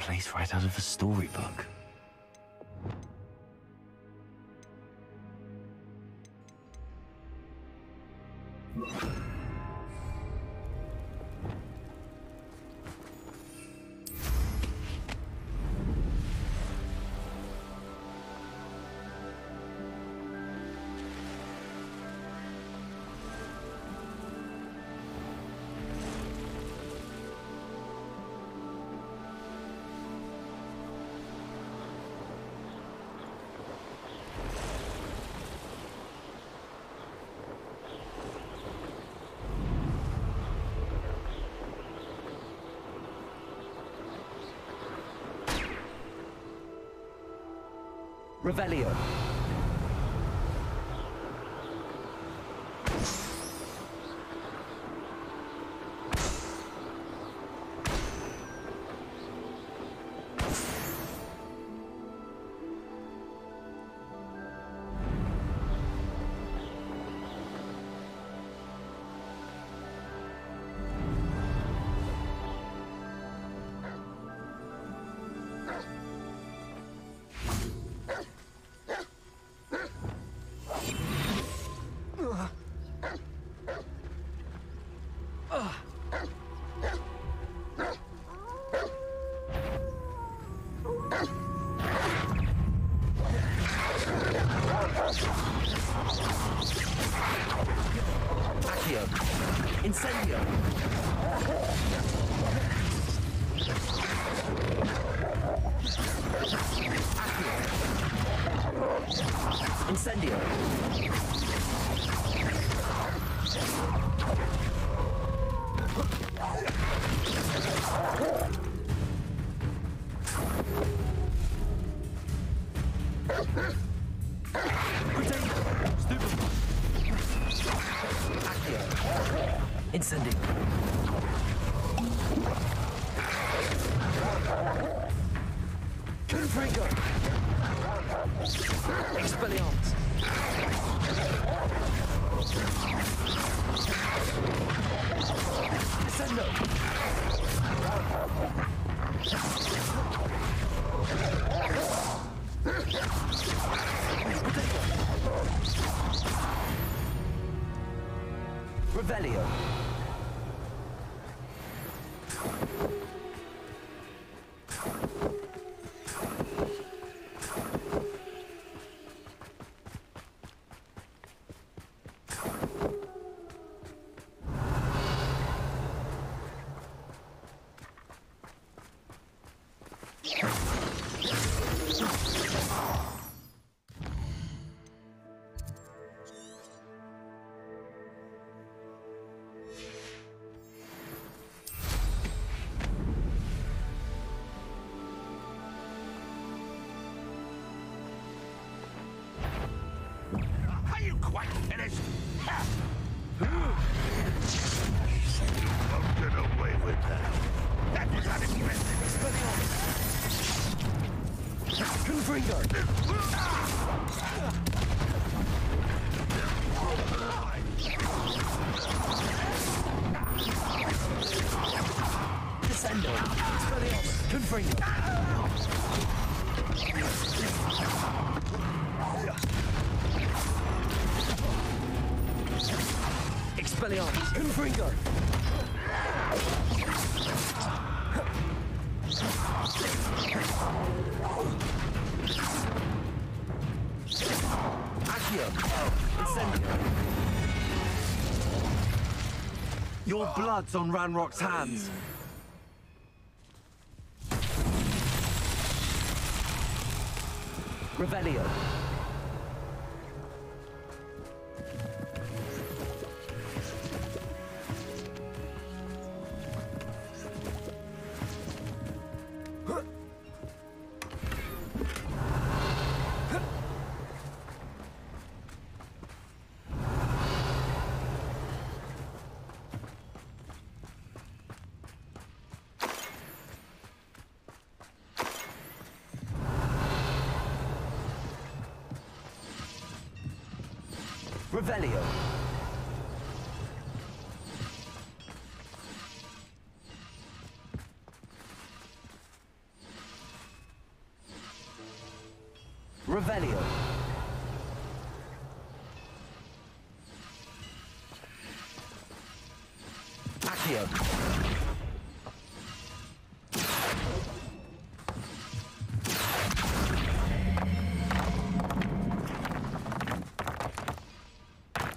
place right out of a storybook. Revelio. Incendio. Incendio. Incendio. Confringo. Expelliarmus. Descendo. Revelio. Expelliarmus. Confringo. Accio. Incendio. Your blood's on Ranrock's hands. Revelio. Revelio. Revelio. Accio.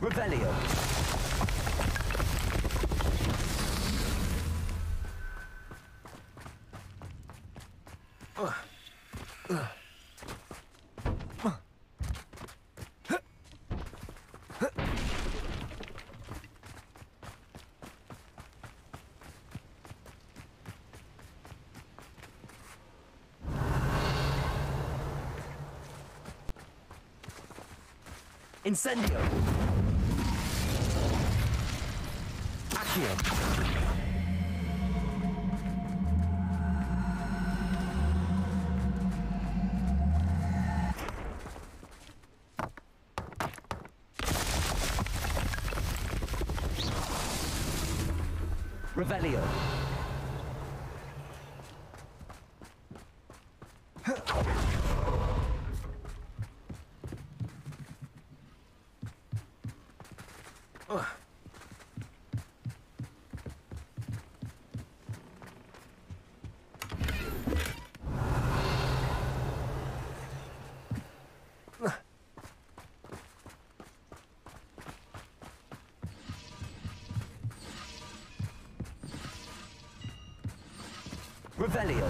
Revelio. Incendio. Accio. Revelio. Revelio.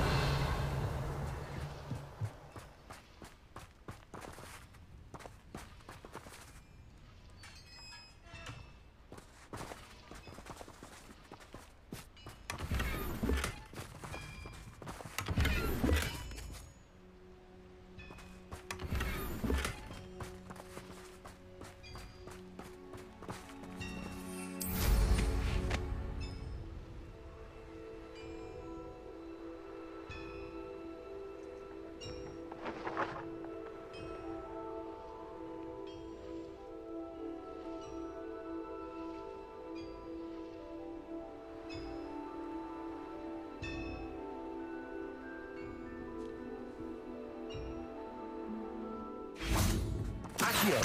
Accio.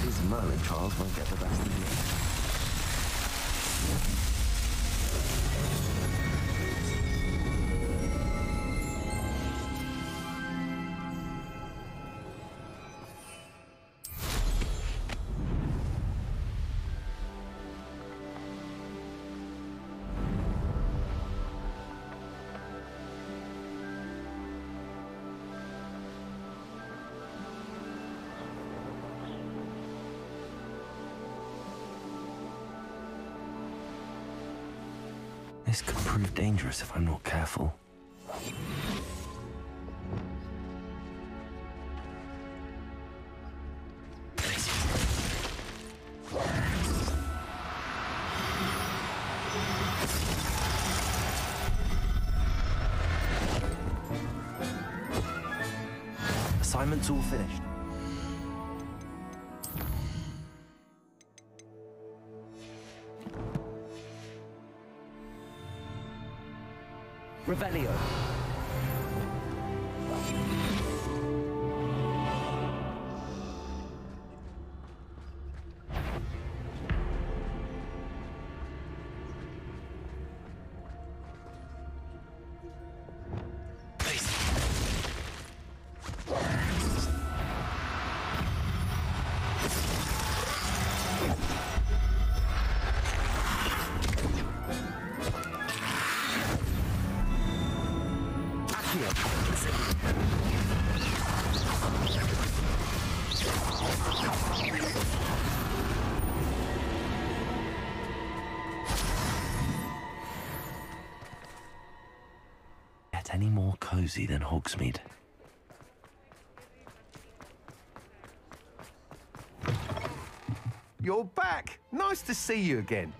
These Merlin trials won't get the best of you. This could prove dangerous if I'm not careful. Assignment's all finished. Revelio. Get any more cozy than Hogsmeade? You're back. Nice to see you again.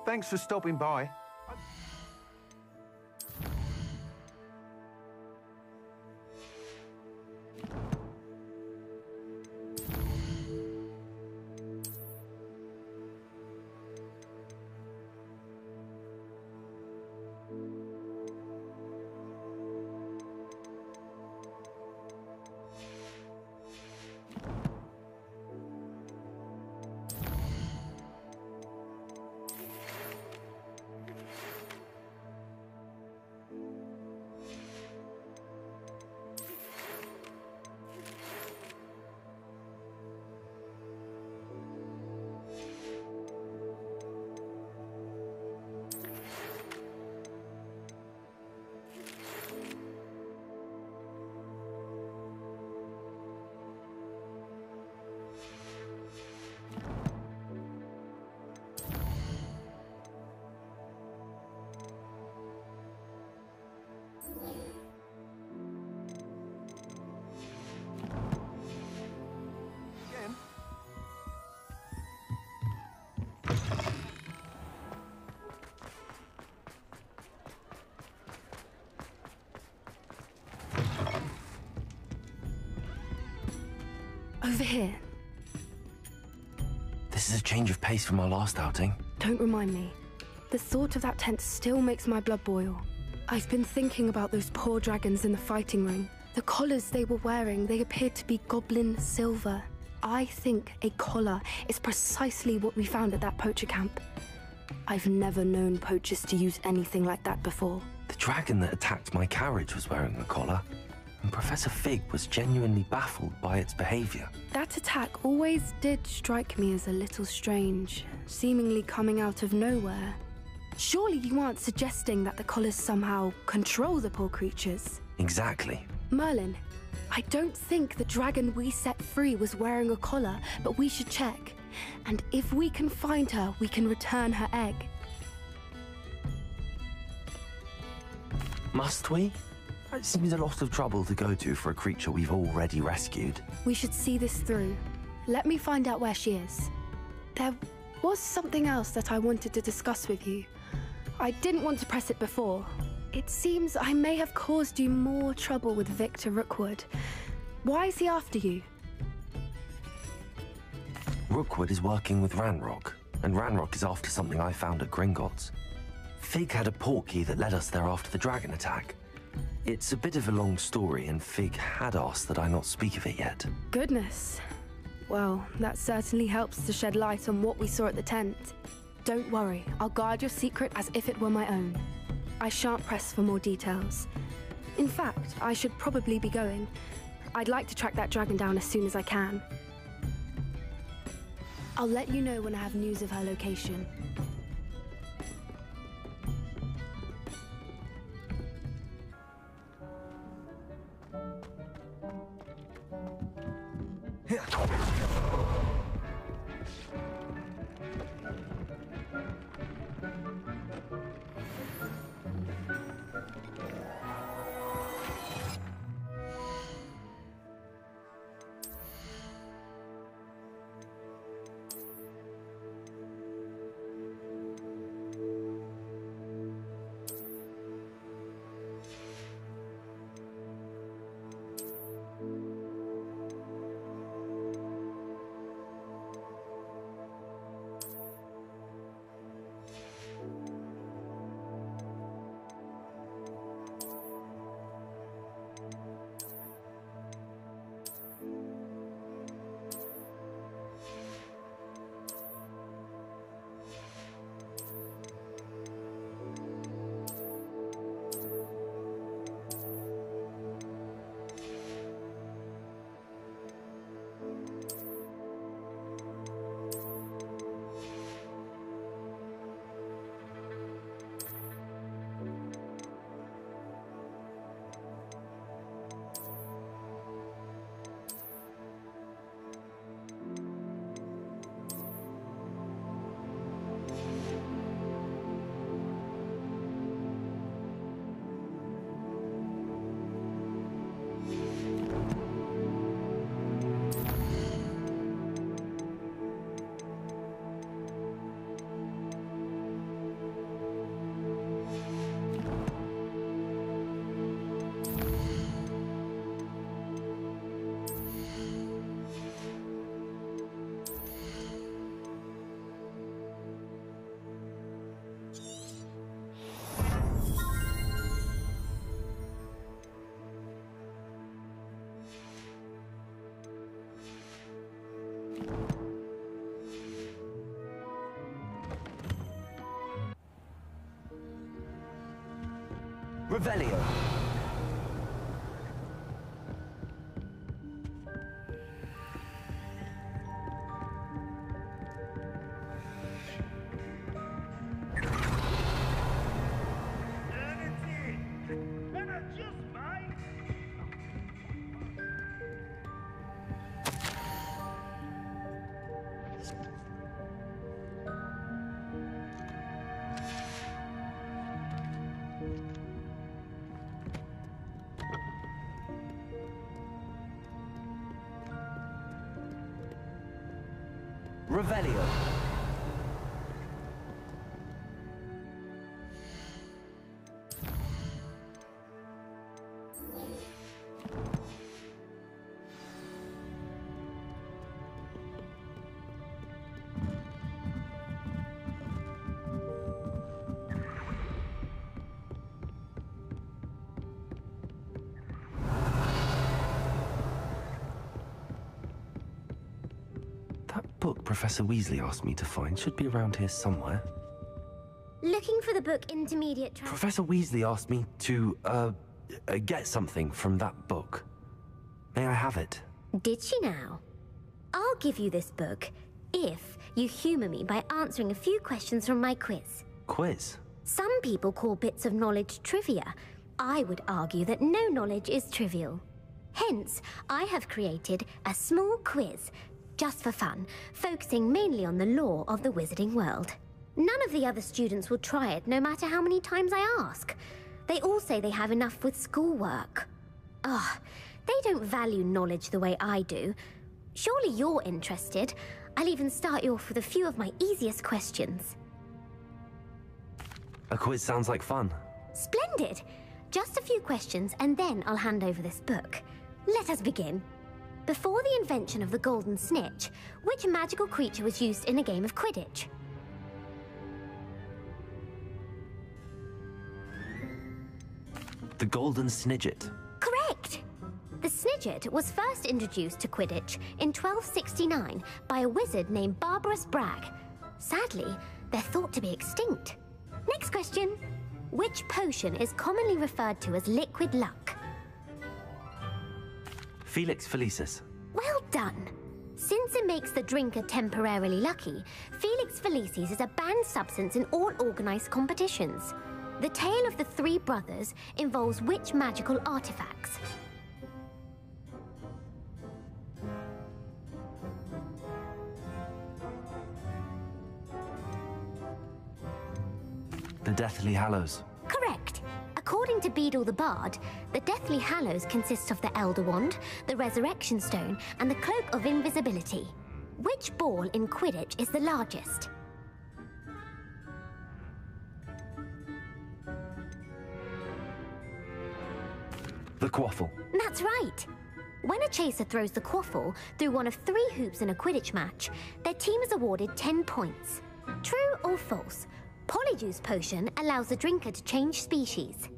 Thanks for stopping by. Over here. This is a change of pace from our last outing. Don't remind me. The thought of that tent still makes my blood boil. I've been thinking about those poor dragons in the fighting ring. The collars they were wearing, they appeared to be goblin silver. I think a collar is precisely what we found at that poacher camp. I've never known poachers to use anything like that before. The dragon that attacked my carriage was wearing a collar, and Professor Fig was genuinely baffled by its behavior. That attack always did strike me as a little strange, seemingly coming out of nowhere. Surely you aren't suggesting that the collars somehow control the poor creatures? Exactly. Merlin, I don't think the dragon we set free was wearing a collar, but we should check. And if we can find her, we can return her egg. Must we? It seems a lot of trouble to go to for a creature we've already rescued. We should see this through. Let me find out where she is. There was something else that I wanted to discuss with you. I didn't want to press it before. It seems I may have caused you more trouble with Victor Rookwood. Why is he after you? Rookwood is working with Ranrock, and Ranrock is after something I found at Gringotts. Fig had a portkey that led us there after the dragon attack. It's a bit of a long story, and Fig had asked that I not speak of it yet. Goodness. Well, that certainly helps to shed light on what we saw at the tent. Don't worry, I'll guard your secret as if it were my own. I shan't press for more details. In fact, I should probably be going. I'd like to track that dragon down as soon as I can. I'll let you know when I have news of her location. Revelio. Revelio. That book Professor Weasley asked me to find should be around here somewhere. Looking for the book Intermediate Professor Weasley asked me to, get something from that book. May I have it? Did she now? I'll give you this book if you humour me by answering a few questions from my quiz. Quiz? Some people call bits of knowledge trivia. I would argue that no knowledge is trivial. Hence, I have created a small quiz, just for fun, focusing mainly on the lore of the wizarding world. None of the other students will try it, no matter how many times I ask. They all say they have enough with schoolwork. Ugh, they don't value knowledge the way I do. Surely you're interested. I'll even start you off with a few of my easiest questions. A quiz sounds like fun. Splendid! Just a few questions and then I'll hand over this book. Let us begin. Before the invention of the golden snitch, which magical creature was used in a game of Quidditch? The Golden Snidget. Correct! The Snidget was first introduced to Quidditch in 1269 by a wizard named Barbarous Bragg. Sadly, they're thought to be extinct. Next question. Which potion is commonly referred to as liquid luck? Felix Felicis. Well done. Since it makes the drinker temporarily lucky, Felix Felicis is a banned substance in all organized competitions. The tale of the three brothers involves which magical artifacts? The Deathly Hallows. Correct. According to Beadle the Bard, the Deathly Hallows consists of the Elder Wand, the Resurrection Stone, and the Cloak of Invisibility. Which ball in Quidditch is the largest? The Quaffle. That's right. When a chaser throws the quaffle through one of 3 hoops in a Quidditch match, their team is awarded 10 points. True or false? Polyjuice Potion allows the drinker to change species.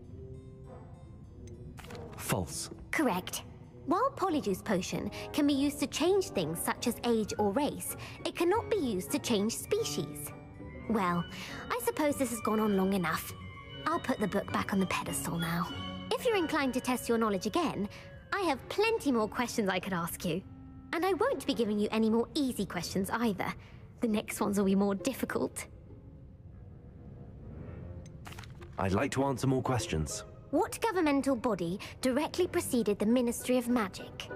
False. Correct. While Polyjuice Potion can be used to change things such as age or race, it cannot be used to change species. Well, I suppose this has gone on long enough. I'll put the book back on the pedestal now. If you're inclined to test your knowledge again, I have plenty more questions I could ask you. And I won't be giving you any more easy questions either. The next ones will be more difficult. I'd like to answer more questions. What governmental body directly preceded the Ministry of Magic?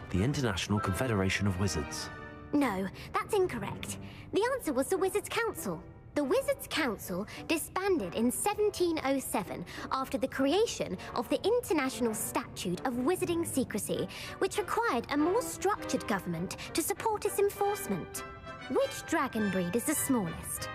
The International Confederation of Wizards. No, that's incorrect. The answer was the Wizards' Council. The Wizards' Council disbanded in 1707 after the creation of the International Statute of Wizarding Secrecy, which required a more structured government to support its enforcement. Which dragon breed is the smallest?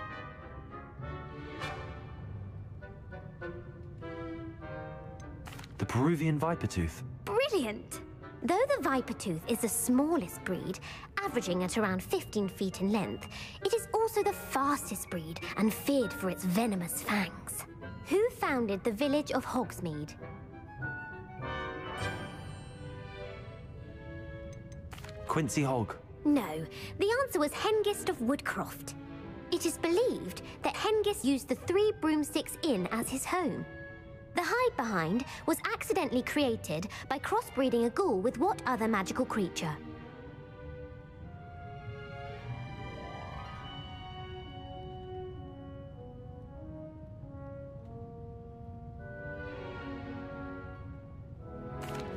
The Peruvian Vipertooth. Brilliant! Though the Vipertooth is the smallest breed, averaging at around 15 feet in length, it is also the fastest breed and feared for its venomous fangs. Who founded the village of Hogsmeade? Quincy Hogg. No, the answer was Hengist of Woodcroft. It is believed that Hengist used the 3 broomsticks inn as his home. The hide-behind was accidentally created by crossbreeding a ghoul with what other magical creature?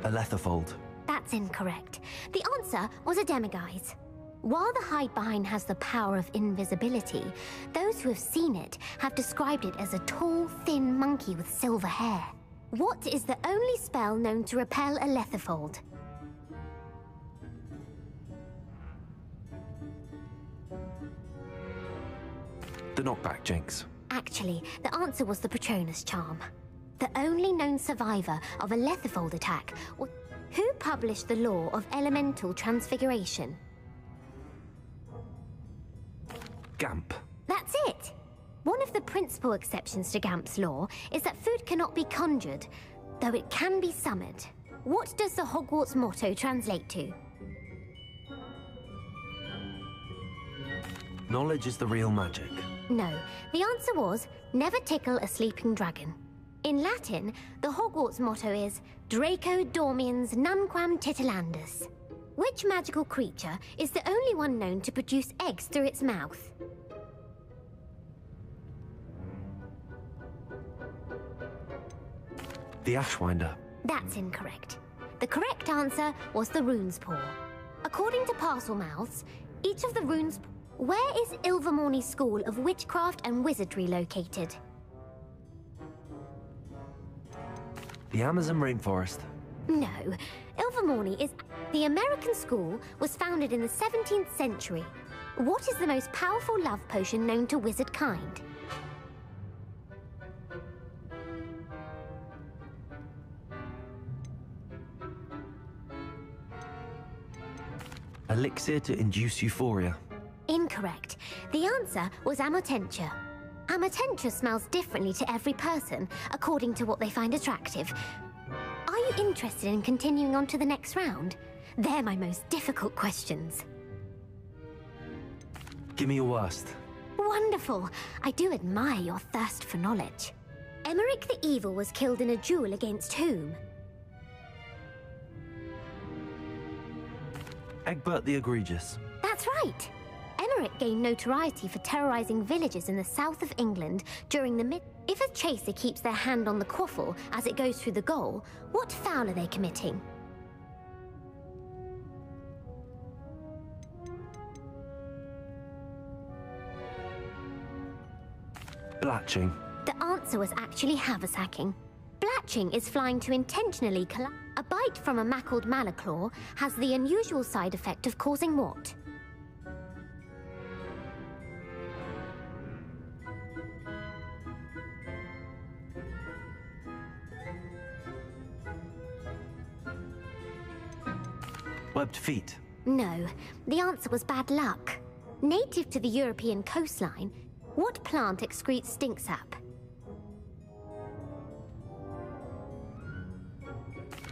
A letterfold. That's incorrect. The answer was a demiguise. While the hide-behind has the power of invisibility, those who have seen it have described it as a tall, thin monkey with silver hair. What is the only spell known to repel a letterfold? The knockback jinx. Actually, the answer was the Patronus charm. The only known survivor of a letterfold attack was... Who published the law of elemental transfiguration? Gamp. That's it! One of the principal exceptions to Gamp's law is that food cannot be conjured, though it can be summoned. What does the Hogwarts motto translate to? Knowledge is the real magic. No, the answer was, never tickle a sleeping dragon. In Latin, the Hogwarts motto is Draco dormiens nunquam titilandus. Which magical creature is the only one known to produce eggs through its mouth? The Ashwinder. That's incorrect. The correct answer was the rune's paw. According to Parselmouths, each of the runes... Where is Ilvermorny's School of Witchcraft and Wizardry located? The Amazon rainforest. No, Ilvermorny is... The American school was founded in the 17th century. What is the most powerful love potion known to wizard kind? Elixir to induce euphoria. Incorrect. The answer was Amotentia. Amotentia smells differently to every person, according to what they find attractive. Are you interested in continuing on to the next round? They're my most difficult questions. Give me your worst. Wonderful. I do admire your thirst for knowledge. Emmerich the Evil was killed in a duel against whom? Egbert the Egregious. That's right. Emmerich gained notoriety for terrorizing villages in the south of England during the mid... If a chaser keeps their hand on the quaffle as it goes through the goal, what foul are they committing? Blatching. The answer was actually haversacking. Blatching is flying to intentionally collide. A bite from a mackled malaclaw has the unusual side effect of causing what? Webbed feet. No, the answer was bad luck. Native to the European coastline, what plant excretes stink sap?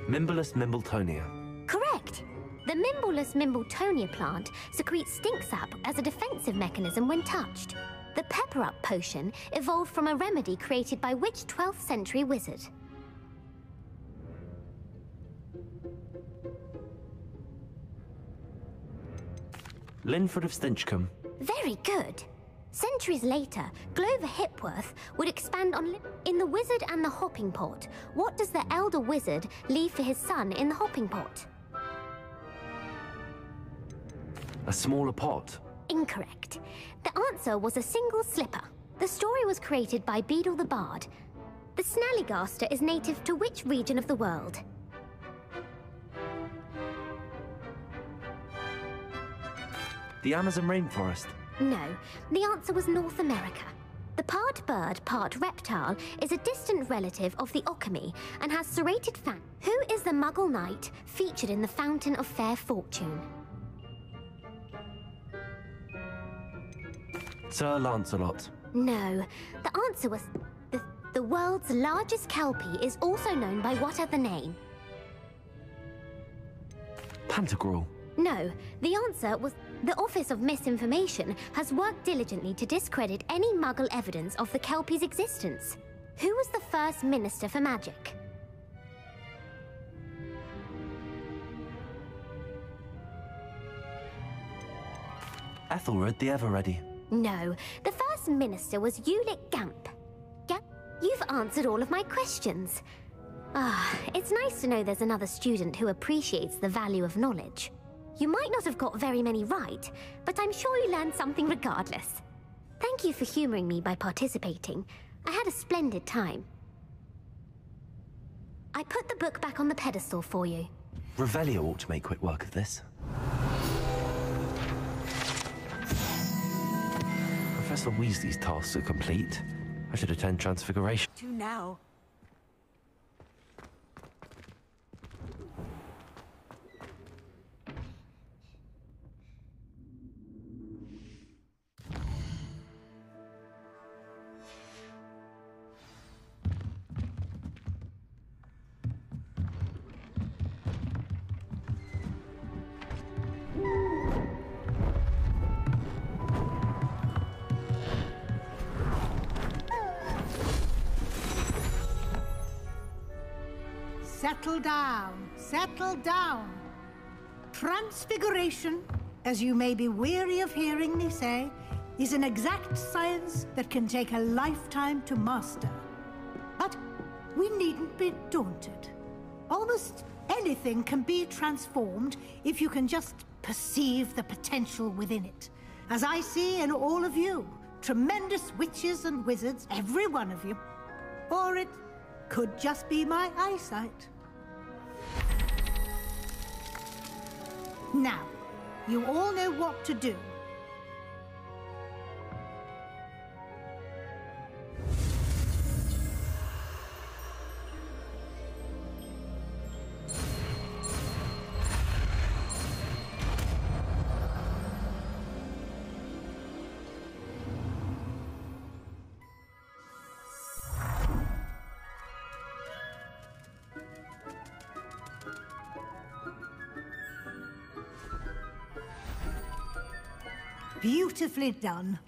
Mimbolus mimbletonia. Correct! The Mimbolus mimbletonia plant secretes stink sap as a defensive mechanism when touched. The pepper-up potion evolved from a remedy created by which 12th century wizard? Linford of Stinchcombe. Very good. Centuries later, Glover Hipworth would expand on... In The Wizard and the Hopping Pot, what does the elder wizard leave for his son in the hopping pot? A smaller pot. Incorrect. The answer was a single slipper. The story was created by Beadle the Bard. The Snallygaster is native to which region of the world? The Amazon rainforest. No, the answer was North America. The part bird, part reptile is a distant relative of the Occamy and has serrated fang. Who is the Muggle knight featured in the Fountain of Fair Fortune? Sir Lancelot. No, the answer was... The world's largest kelpie is also known by what other name? Pantagruel. No, the answer was... The Office of Misinformation has worked diligently to discredit any Muggle evidence of the Kelpie's existence. Who was the first Minister for Magic? Ethelred the Ever-Ready. No, the first Minister was Ulick Gamp. You've answered all of my questions. It's nice to know there's another student who appreciates the value of knowledge. You might not have got very many right, but I'm sure you learned something regardless. Thank you for humoring me by participating. I had a splendid time. I put the book back on the pedestal for you. Revelio ought to make quick work of this. Professor Weasley's tasks are complete. I should attend Transfiguration. To now. Settle down, settle down. Transfiguration, as you may be weary of hearing me say, is an exact science that can take a lifetime to master. But we needn't be daunted. Almost anything can be transformed if you can just perceive the potential within it. As I see in all of you, tremendous witches and wizards, every one of you. Or it could just be my eyesight. Now, you all know what to do. Beautifully done.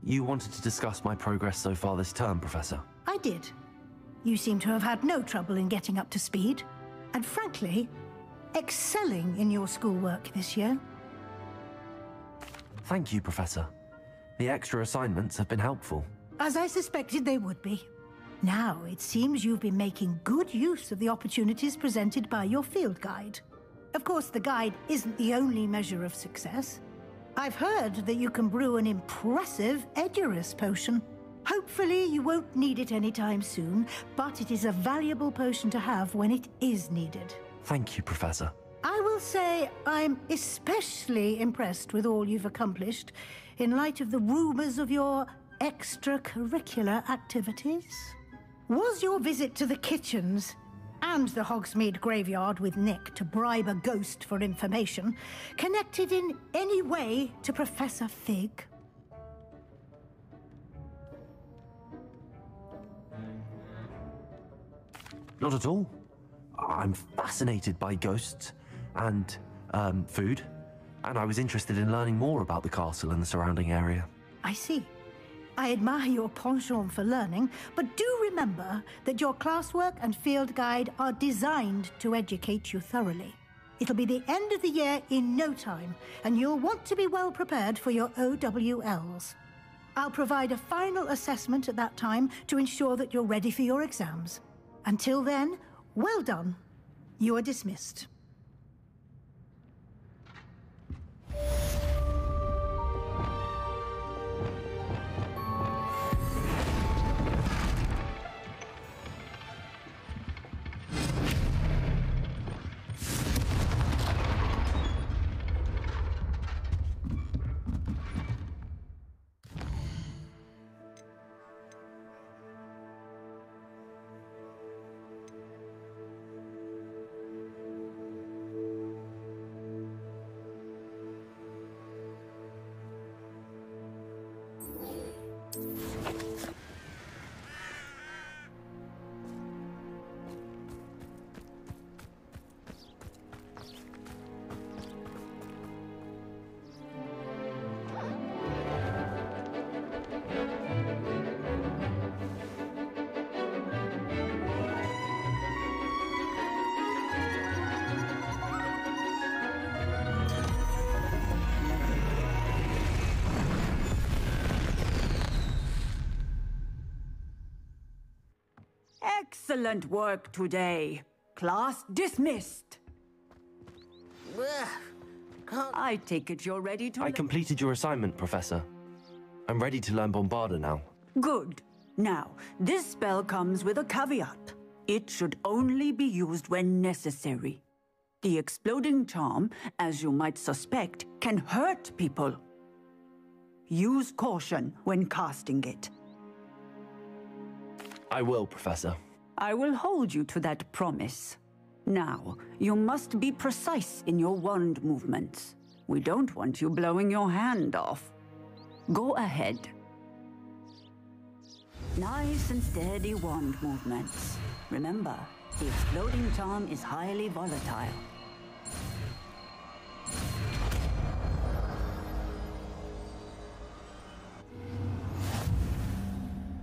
You wanted to discuss my progress so far this term, Professor? I did. You seem to have had no trouble in getting up to speed, and frankly, excelling in your schoolwork this year. Thank you, Professor. The extra assignments have been helpful. As I suspected they would be. Now, it seems you've been making good use of the opportunities presented by your field guide. Of course, the guide isn't the only measure of success. I've heard that you can brew an impressive Edurus potion. Hopefully you won't need it anytime soon, but it is a valuable potion to have when it is needed. Thank you, Professor. I will say I'm especially impressed with all you've accomplished in light of the rumors of your extracurricular activities. Was your visit to the kitchens and the Hogsmeade graveyard with Nick to bribe a ghost for information connected in any way to Professor Fig? Not at all. I'm fascinated by ghosts and food, and I was interested in learning more about the castle and the surrounding area. I see. I admire your penchant for learning, but do remember that your classwork and field guide are designed to educate you thoroughly. It'll be the end of the year in no time, and you'll want to be well prepared for your OWLs. I'll provide a final assessment at that time to ensure that you're ready for your exams. Until then, well done. You are dismissed. Excellent work today. Class dismissed. I take it you're ready to... I completed your assignment, Professor. I'm ready to learn Bombarda now. Good. Now, this spell comes with a caveat. It should only be used when necessary. The exploding charm, as you might suspect, can hurt people. Use caution when casting it. I will, Professor. I will hold you to that promise. Now, you must be precise in your wand movements. We don't want you blowing your hand off. Go ahead. Nice and steady wand movements. Remember, the exploding charm is highly volatile.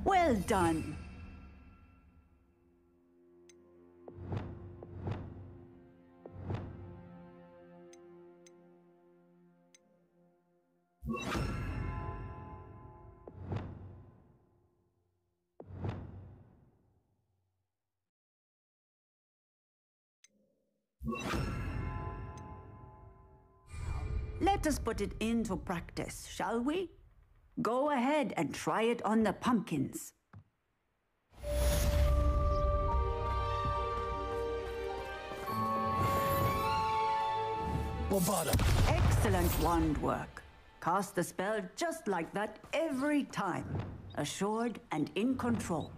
Well done. Let us put it into practice, shall we? Go ahead and try it on the pumpkins. Bombarda. Excellent wand work. Cast the spell just like that every time. Assured and in control.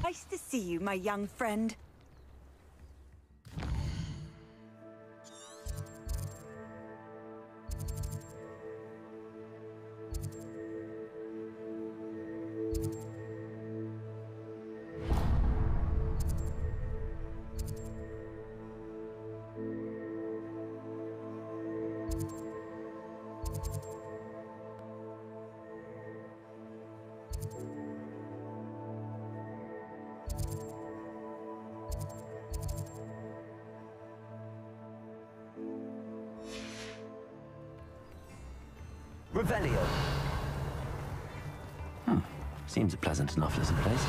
Nice to see you, my young friend. Revelio. Seems a pleasant enough little place.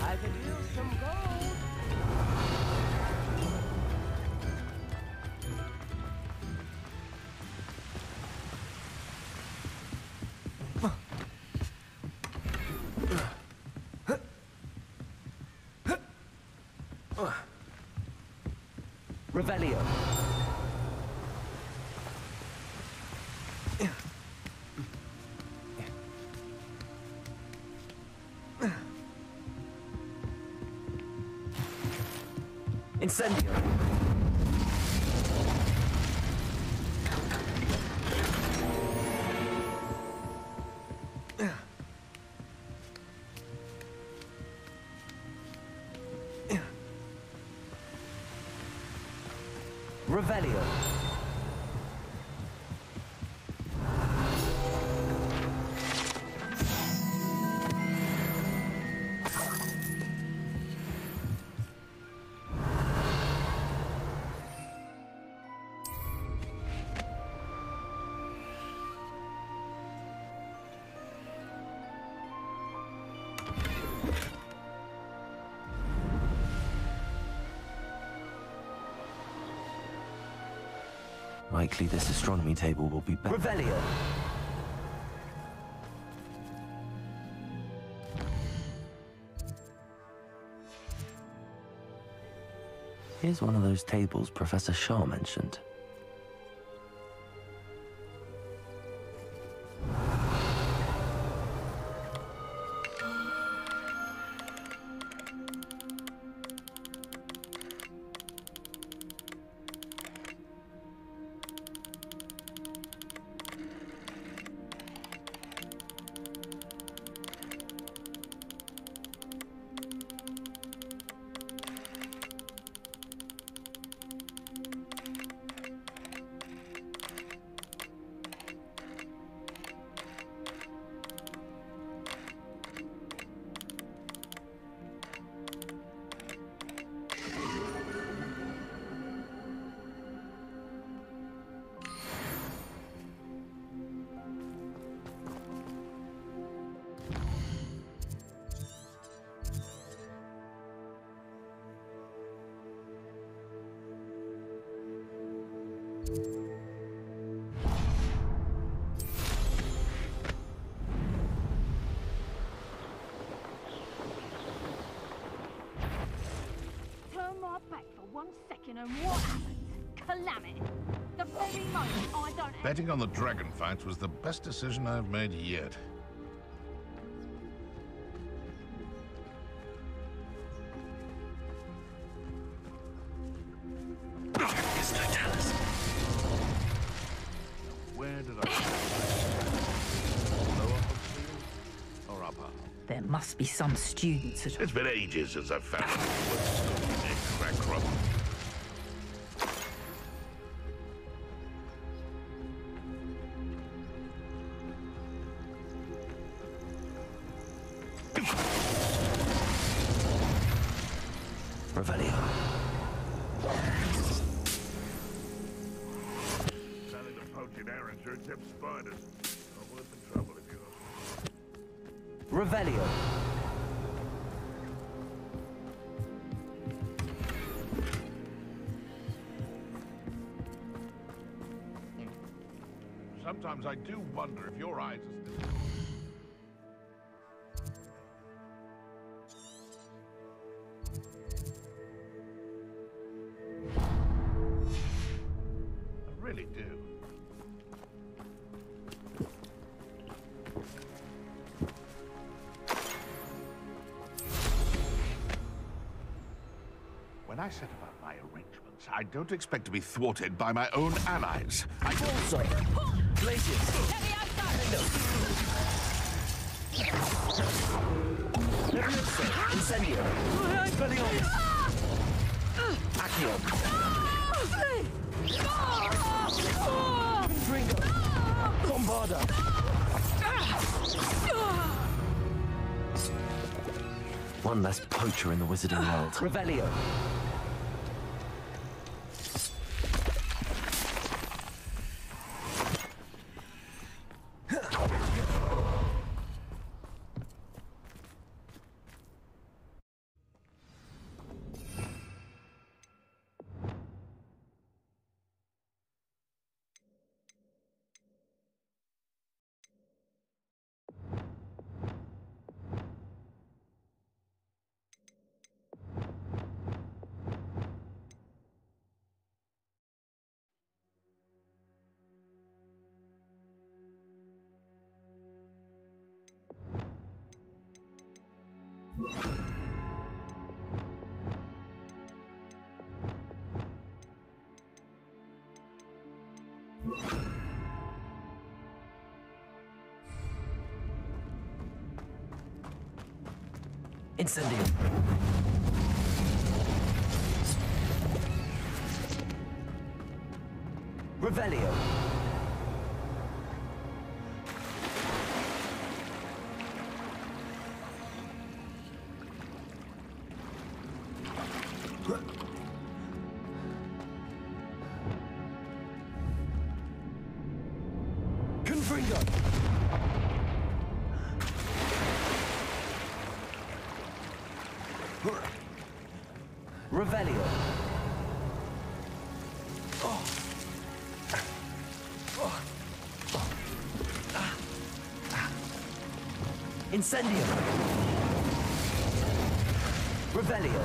I could use some gold. Revelio. Incendio. Revelio. Likely this astronomy table will be better. Revelio. Here's one of those tables Professor Shah mentioned. Turn my back for 1 second and what happens? Calamity. The very moment I don't have... Betting on the dragon fight was the best decision I've made yet. Where did I... Lower upstairs or upper? There must be some students at... It's been ages since I've found a crack crop. Revelio. Nothing to poach in errands or except spiders. Not worth the trouble if you ask. Revelio. Sometimes I do wonder if your eyes are still... I really do. When I set about my arrangements, I don't expect to be thwarted by my own allies. I Also, Glacius. Incendio. Expelliarmus. Accio. Confringo. Bombarda. One less poacher in the wizarding world. Revelio. Incendio. Revelio. Confringo. Revelio. Incendio. Revelio.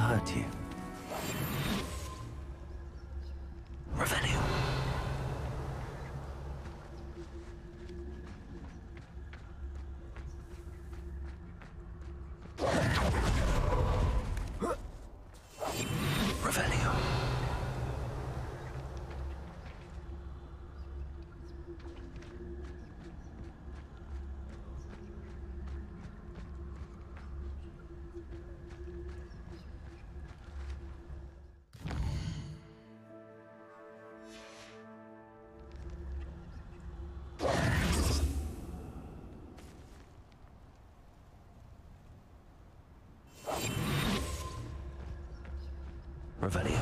hurt you. Revelio. Revelio. Revelio.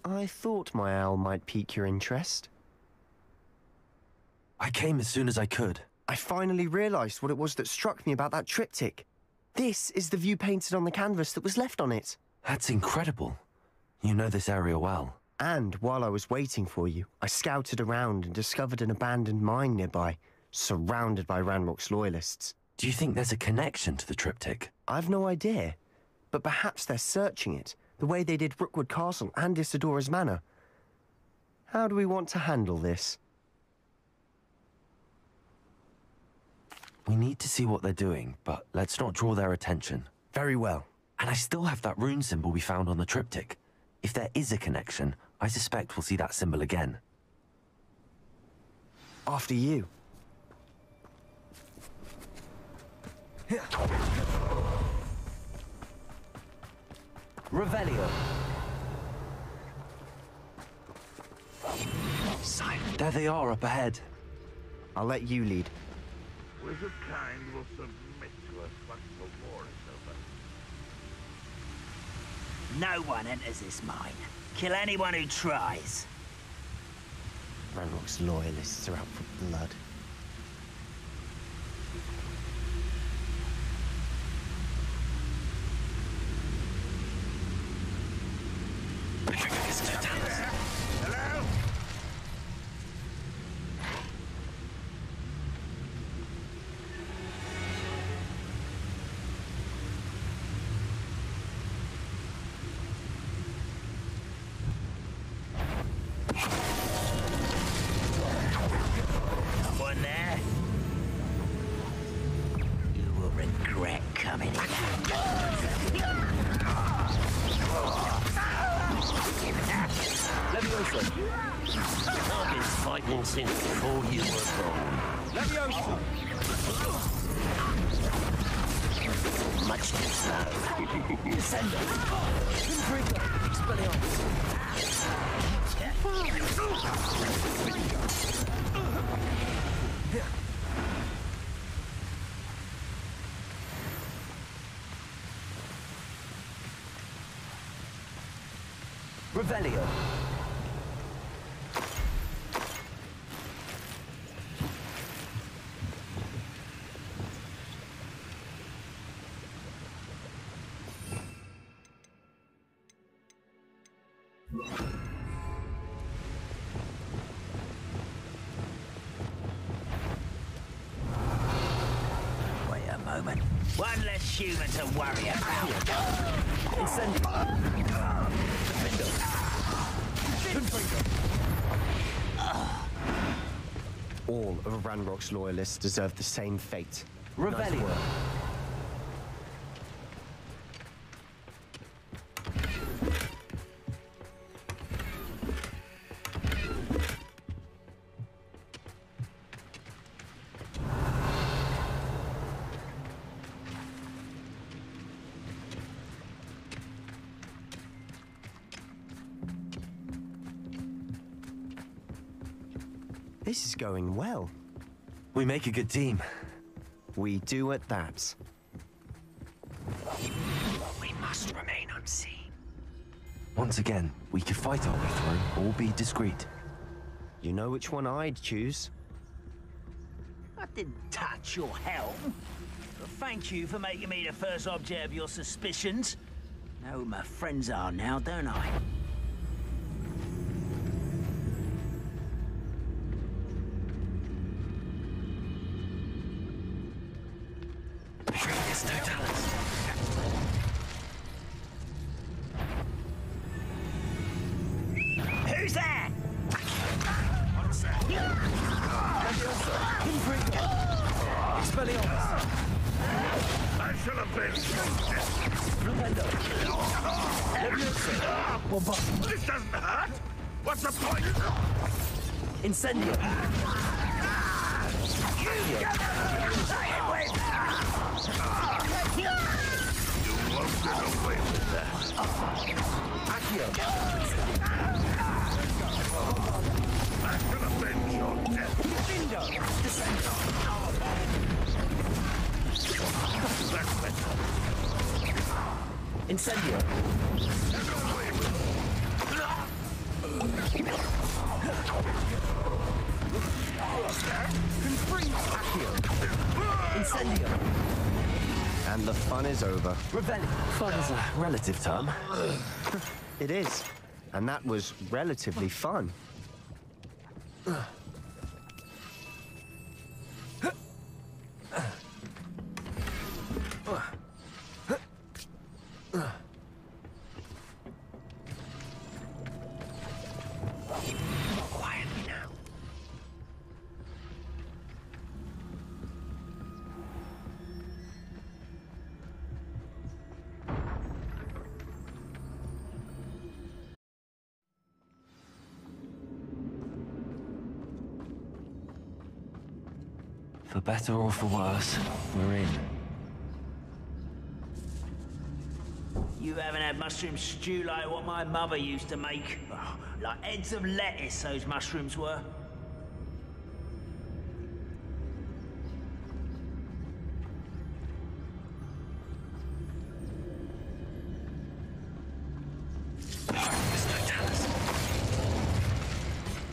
I thought my owl might pique your interest. I came as soon as I could. I finally realised what it was that struck me about that triptych. This is the view painted on the canvas that was left on it. That's incredible. You know this area well. And while I was waiting for you, I scouted around and discovered an abandoned mine nearby, surrounded by Ranrock's loyalists. Do you think there's a connection to the triptych? I've no idea, but perhaps they're searching it, the way they did Rookwood Castle and Isidora's Manor. How do we want to handle this? We need to see what they're doing, but let's not draw their attention. Very well. And I still have that rune symbol we found on the triptych. If there is a connection, I suspect we'll see that symbol again. After you. Revelio. There they are up ahead. I'll let you lead. Wizard kind will submit to us once the war is over. No one enters this mine. Kill anyone who tries. Ranrock's loyalists are out for blood. Hello? Someone there? You will regret coming again. Leviosa. I've been fighting since before you were born. Leviosa. Much too slow. Descendo. Confringo. Expelliarmus. Revelio. Wait a moment. One less human to worry about. Incendio. All of Ranrock's loyalists deserve the same fate. Revelio. Nice work. This is going well. We make a good team. We do at that. We must remain unseen. Once again, we could fight our way through or be discreet. You know which one I'd choose? I didn't touch your helm. But thank you for making me the first object of your suspicions. Know who my friends are now, don't I? Previous totality. Who's there? Expelliarmus. I shall have been. This doesn't hurt. What's the point? Incendio. You won't get away with that. Accio. I shall avenge your death. That's better. Incendio. Get away with Incendio. And the fun is over. Revelio. Fun is a relative term. It is. And that was relatively fun. Quietly now. For better or for worse, we're in. You haven't had mushroom stew like what my mother used to make. Oh, like heads of lettuce, those mushrooms were.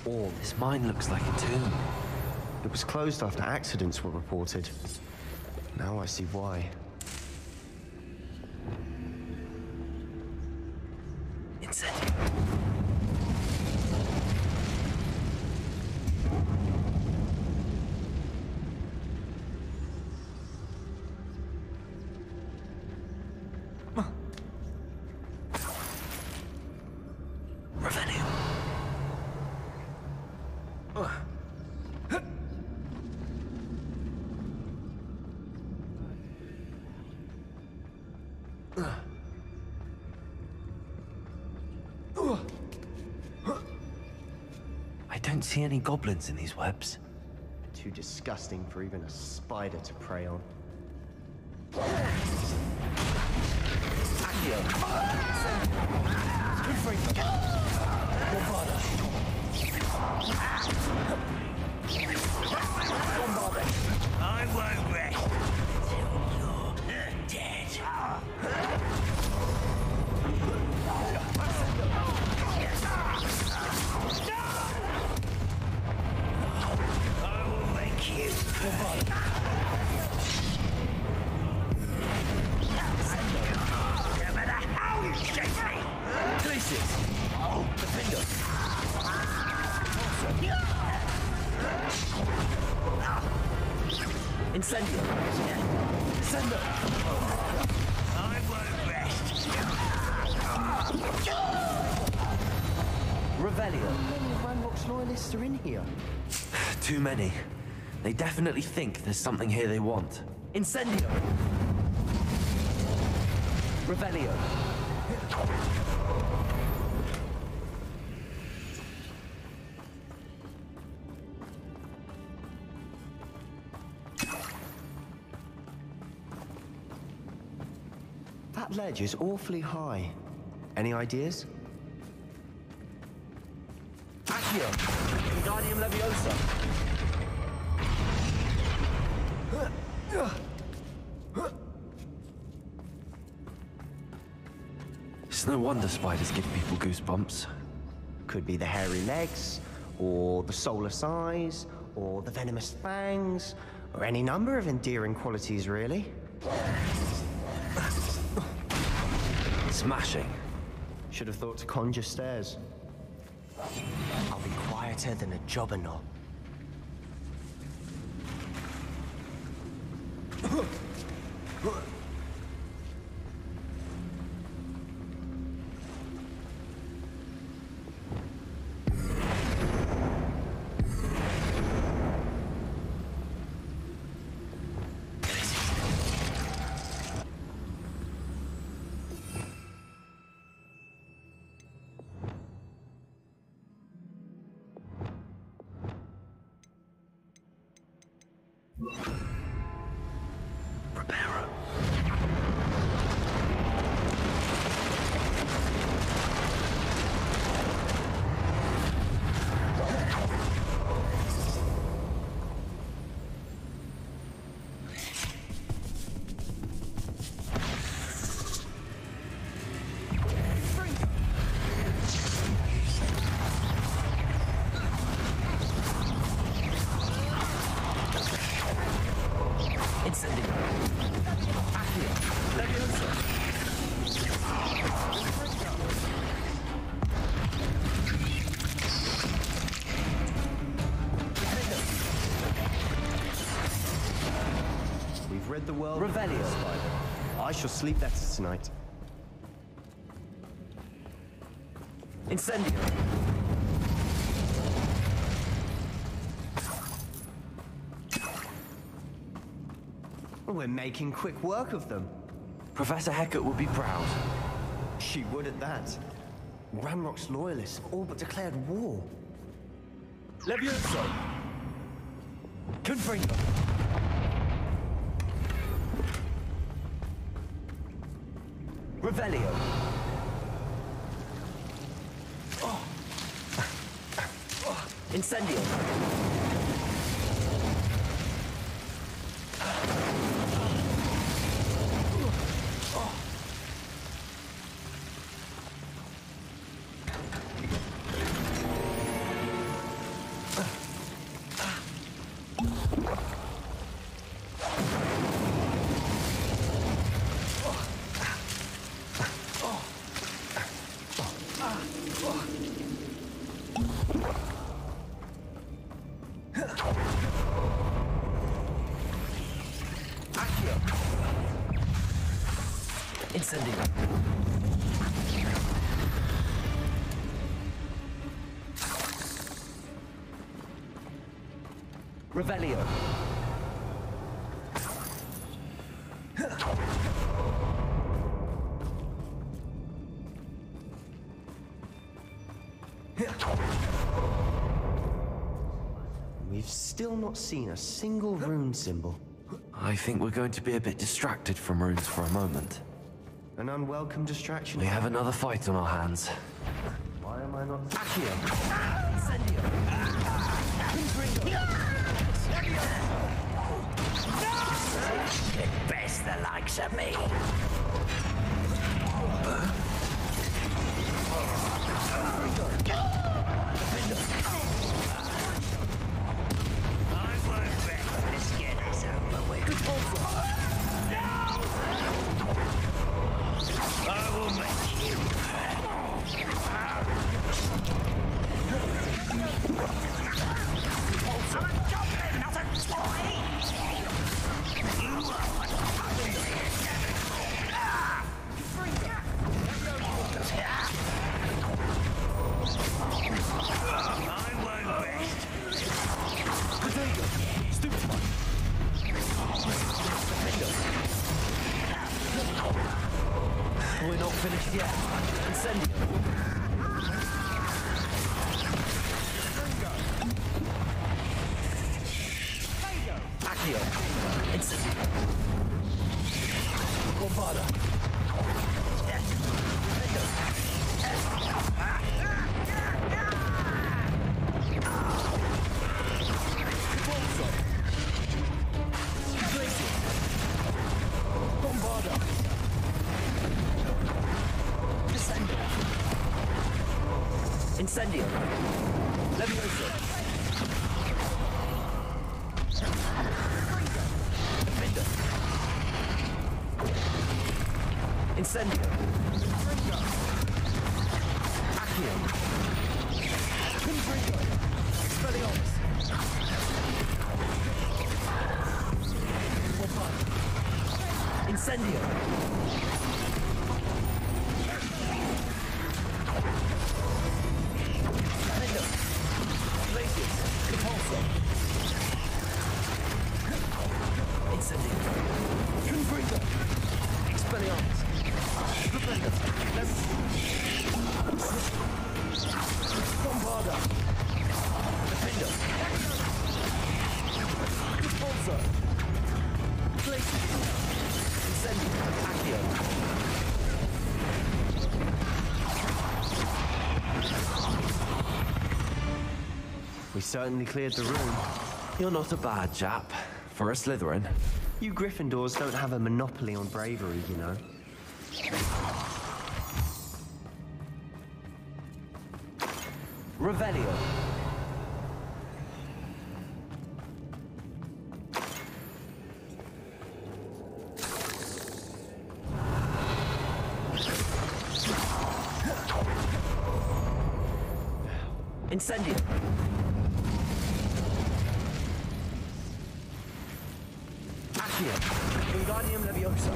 All. This mine looks like a tomb. It was closed after accidents were reported. Now I see why. Incendio. Revelio. I don't see any goblins in these webs. Too disgusting for even a spider to prey on. I won't rest till you're dead. I will make you pay. No matter how you shake me. Places. Defender. Incendio. Incendio. I won't rest. Revelio. How many Ranrock's loyalists are in here? Too many. They definitely think there's something here they want. Incendio. Revelio. That ledge is awfully high. Any ideas? Accio. Guardian Leviosa. It's no wonder spiders give people goosebumps. Could be the hairy legs, or the soulless eyes, or the venomous fangs, or any number of endearing qualities, really. Smashing. Should have thought to conjure stairs. I'll be quieter than a jobberknoll. The world Revelio. I shall sleep better tonight. Incendio. We're making quick work of them. Professor Hecat would be proud. She would at that. Ranrock's loyalists have all but declared war. Levioso. Confringo. Revelio. Oh. Incendio. Incendio. Revelio. We've still not seen a single rune symbol. I think we're going to be a bit distracted from runes for a moment. An unwelcome distraction. We have another fight on our hands. Why am I not... Accio! Incendio! It best the likes of me. I won't bet. Let's get this over with. I will make you. We're not finished yet. Incendio. Accio. Incendio. Bombada. Incendio. Accio. Confringo. Expelliarmus. Incendio. Fender. Glacius. Geforce. Incendio. Confringo. Expelliarmus. Defender. Bombarda. Defender. Geforce. Glacius. Incendio. Accio. We certainly cleared the room. You're not a bad chap. For a Slytherin. You Gryffindors don't have a monopoly on bravery, you know. Revelio. Incendio. Accio. Wingardium Leviosa.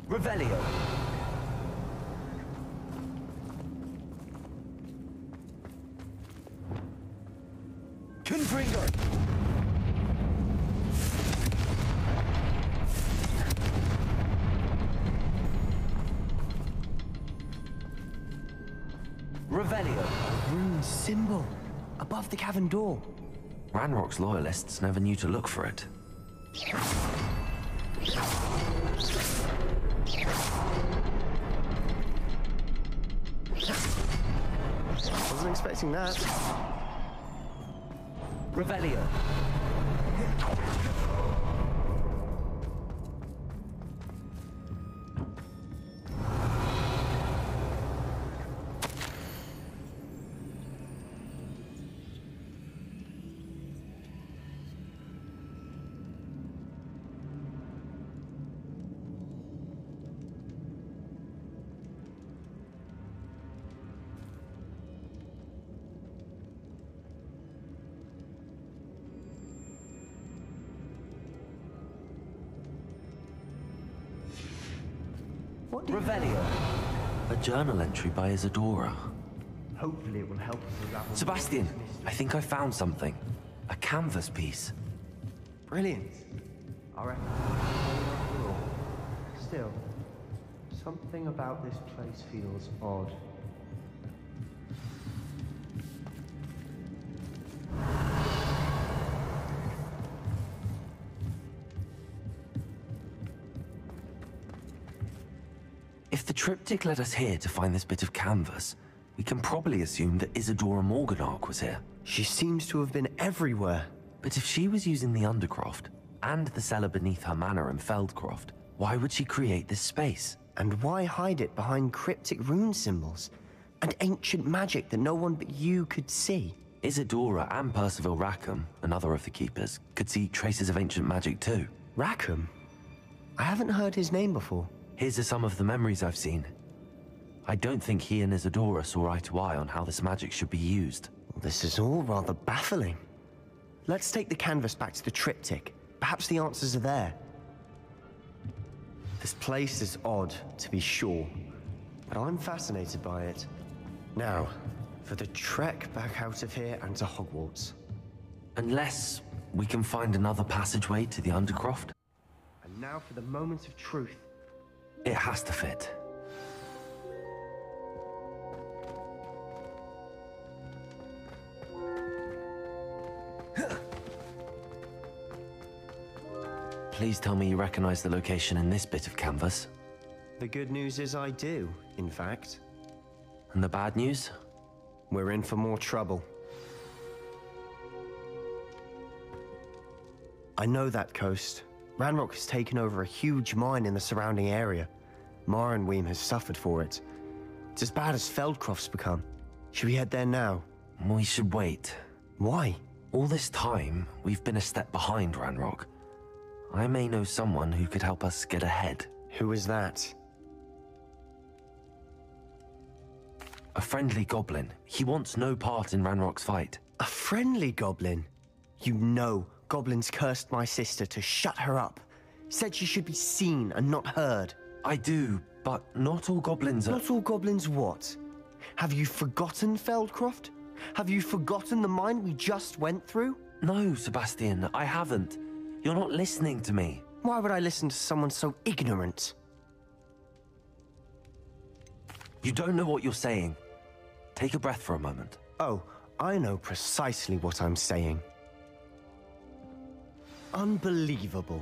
Revelio. Confringo. Revelio. Rune symbol above the cavern door. Ranrock's loyalists never knew to look for it. Wasn't expecting that. Revelio. Revelio. A journal entry by Isadora. Hopefully it will help us unravel. Sebastian, I think I found something. A canvas piece. Brilliant. I reckon. Still, something about this place feels odd. If the triptych led us here to find this bit of canvas, we can probably assume that Isadora Morganach was here. She seems to have been everywhere. But if she was using the Undercroft, and the cellar beneath her manor in Feldcroft, why would she create this space? And why hide it behind cryptic rune symbols? And ancient magic that no one but you could see? Isadora and Percival Rackham, another of the Keepers, could see traces of ancient magic too. Rackham? I haven't heard his name before. Here's some of the memories I've seen. I don't think he and Isadora saw eye to eye on how this magic should be used. Well, this is all rather baffling. Let's take the canvas back to the triptych. Perhaps the answers are there. This place is odd, to be sure, but I'm fascinated by it. Now, for the trek back out of here and to Hogwarts. Unless we can find another passageway to the Undercroft. And now for the moment of truth. It has to fit. Please tell me you recognize the location in this bit of canvas. The good news is I do, in fact. And the bad news? We're in for more trouble. I know that coast. Ranrock has taken over a huge mine in the surrounding area. Morinweem has suffered for it. It's as bad as Feldcroft's become. Should we head there now? We should wait. Why? All this time, we've been a step behind Ranrock. I may know someone who could help us get ahead. Who is that? A friendly goblin. He wants no part in Ranrock's fight. A friendly goblin? You know goblins cursed my sister to shut her up. Said she should be seen and not heard. I do, but not all goblins are... Not all goblins what? Have you forgotten Feldcroft? Have you forgotten the mine we just went through? No, Sebastian, I haven't. You're not listening to me. Why would I listen to someone so ignorant? You don't know what you're saying. Take a breath for a moment. Oh, I know precisely what I'm saying. Unbelievable.